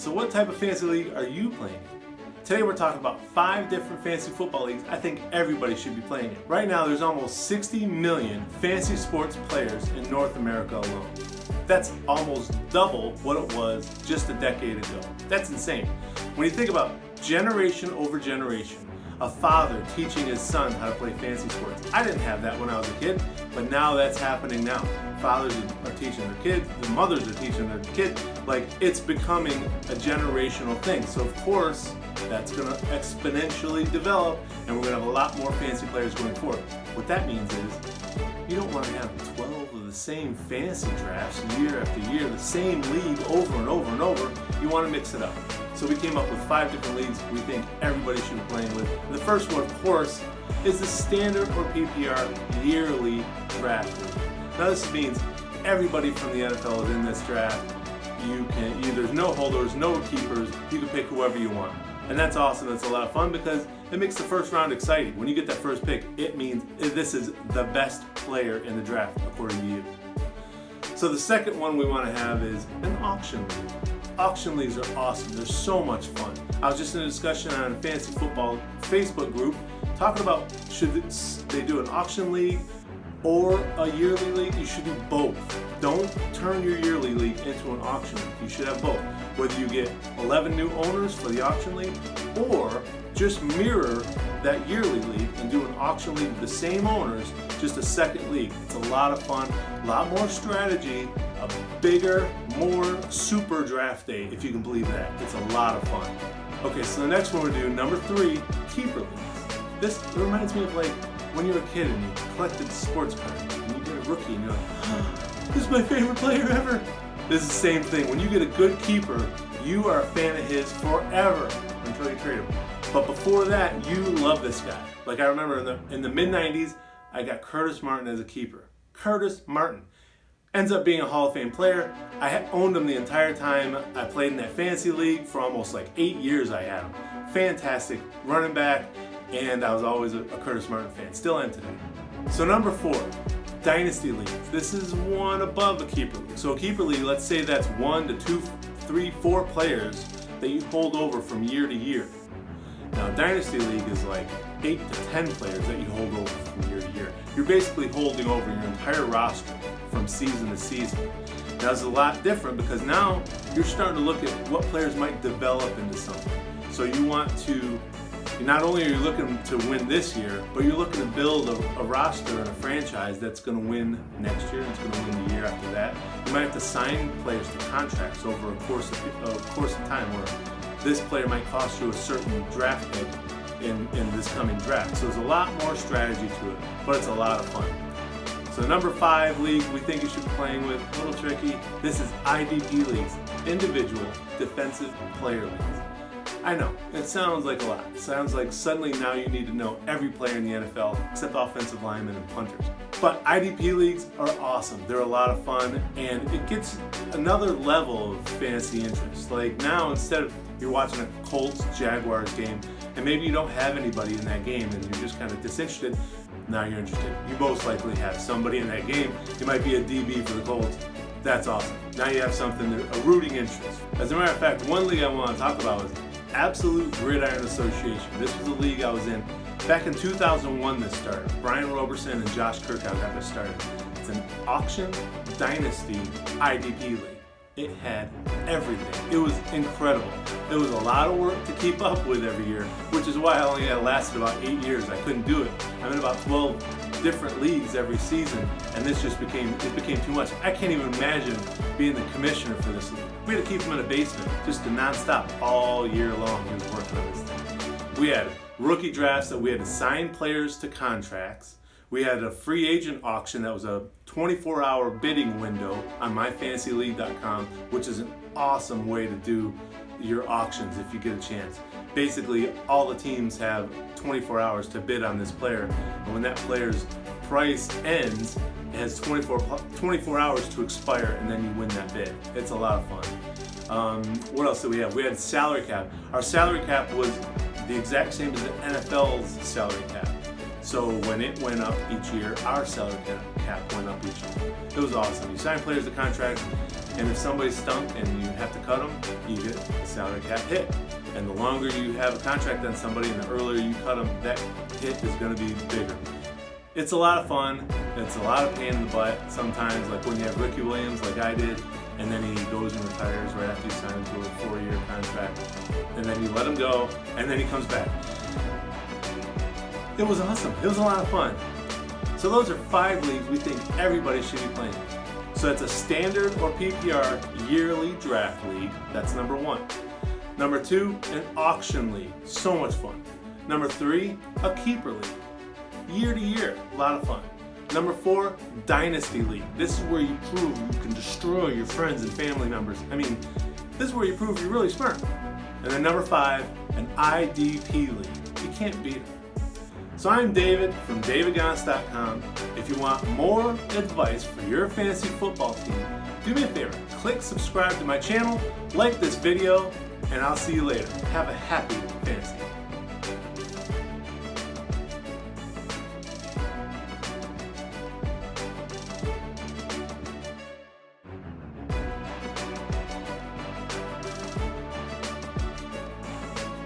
So what type of fantasy league are you playing in? Today we're talking about 5 different fantasy football leagues I think everybody should be playing in. Right now there's almost 60 million fantasy sports players in North America alone. That's almost double what it was just a decade ago. That's insane. When you think about generation over generation, a father teaching his son how to play fantasy sports. I didn't have that when I was a kid, but now that's happening now. Fathers are teaching their kids, the mothers are teaching their kids. Like, it's becoming a generational thing. So of course, that's gonna exponentially develop and we're gonna have a lot more fantasy players going forward. What that means is, you don't wanna have 12 of the same fantasy drafts year after year, the same league over and over and over. You wanna mix it up. So we came up with 5 different leagues we think everybody should be playing with. And the first one, of course, is the standard or PPR yearly draft league. Now this means everybody from the NFL is in this draft. There's no holders, no keepers. You can pick whoever you want. And that's awesome. That's a lot of fun because it makes the first round exciting. When you get that first pick, it means this is the best player in the draft, according to you. So the second one we want to have is an auction league. Auction leagues are awesome. They're so much fun. I was just in a discussion on a fantasy football Facebook group talking about should they do an auction league or a yearly league. You should do both. Don't turn your yearly league into an auction league. You should have both. Whether you get 11 new owners for the auction league or just mirror that yearly league and do an auction league with the same owners, just a second league. It's a lot of fun, a lot more strategy, a bigger, more super draft day, if you can believe that. It's a lot of fun. Okay, so the next one we're doing, number 3, keeper leagues. This reminds me of like when you were a kid and you collected sports cards and you get a rookie and you're like, oh, this is my favorite player ever. This is the same thing. When you get a good keeper, you are a fan of his forever until you trade him. But before that, you love this guy. Like I remember in the mid-90s, I got Curtis Martin as a keeper. Curtis Martin ends up being a Hall of Fame player. I owned him the entire time I played in that fantasy league. For almost like 8 years I had him. Fantastic running back, and I was always a Curtis Martin fan. Still am today. So number 4, Dynasty leagues. This is one above a keeper league. So a keeper league, let's say that's 1 to 2, 3, 4 players that you hold over from year to year. Now, Dynasty League is like 8 to 10 players that you hold over from year to year. You're basically holding over your entire roster from season to season. Now, it's a lot different because now you're starting to look at what players might develop into something. So you want to, not only are you looking to win this year, but you're looking to build a roster and a franchise that's going to win next year and it's going to win the year after that. You might have to sign players to contracts over a course of time where this player might cost you a certain draft pick in this coming draft. So there's a lot more strategy to it, but it's a lot of fun. So number 5 league we think you should be playing with, a little tricky. This is IDP leagues, individual defensive player leagues. I know, it sounds like a lot. It sounds like suddenly now you need to know every player in the NFL except offensive linemen and punters. But IDP leagues are awesome. They're a lot of fun and it gets another level of fantasy interest. Like now, instead of you're watching a Colts-Jaguars game and maybe you don't have anybody in that game and you're just kind of disinterested, now you're interested. You most likely have somebody in that game. You might be a DB for the Colts. That's awesome. Now you have something, a rooting interest. As a matter of fact, one league I want to talk about is Absolute Gridiron Association. This was a league I was in back in 2001. This started. Brian Roberson and Josh Kirkhouse got this started. It's an auction dynasty IDP league. It had everything. It was incredible. It was a lot of work to keep up with every year, which is why I only had lasted about 8 years. I couldn't do it. I'm in about 12 different leagues every season, and this just became too much. I can't even imagine being the commissioner for this league. We had to keep him in a basement, just to nonstop all year long. He was working on this thing. We had rookie drafts that we had to sign players to contracts. We had a free agent auction that was a 24-hour bidding window on myfantasyleague.com, which is an awesome way to do your auctions if you get a chance. Basically, all the teams have 24 hours to bid on this player, and when that player's price ends, it has 24 hours to expire, and then you win that bid. It's a lot of fun. What else did we have? We had salary cap. Our salary cap was the exact same as the NFL's salary cap. So when it went up each year, our salary cap went up each year. It was awesome. You sign players to contracts, and if somebody stunk and you have to cut them, you get a salary cap hit. And the longer you have a contract on somebody and the earlier you cut them, that hit is going to be bigger. It's a lot of fun. It's a lot of pain in the butt sometimes, like when you have Ricky Williams like I did, and then he goes and retires right after you sign him to a 4-year contract. And then you let him go, and then he comes back. It was awesome. It was a lot of fun. So those are 5 leagues we think everybody should be playing. So that's a standard or PPR yearly draft league. That's number 1. Number 2, an auction league. So much fun. Number 3, a keeper league. Year to year, a lot of fun. Number 4, Dynasty League. This is where you prove you can destroy your friends and family members. I mean, this is where you prove you're really smart. And then number 5, an IDP League. You can't beat it. So I'm David from davidgonos.com. If you want more advice for your fantasy football team, do me a favor, click subscribe to my channel, like this video, and I'll see you later. Have a happy fantasy.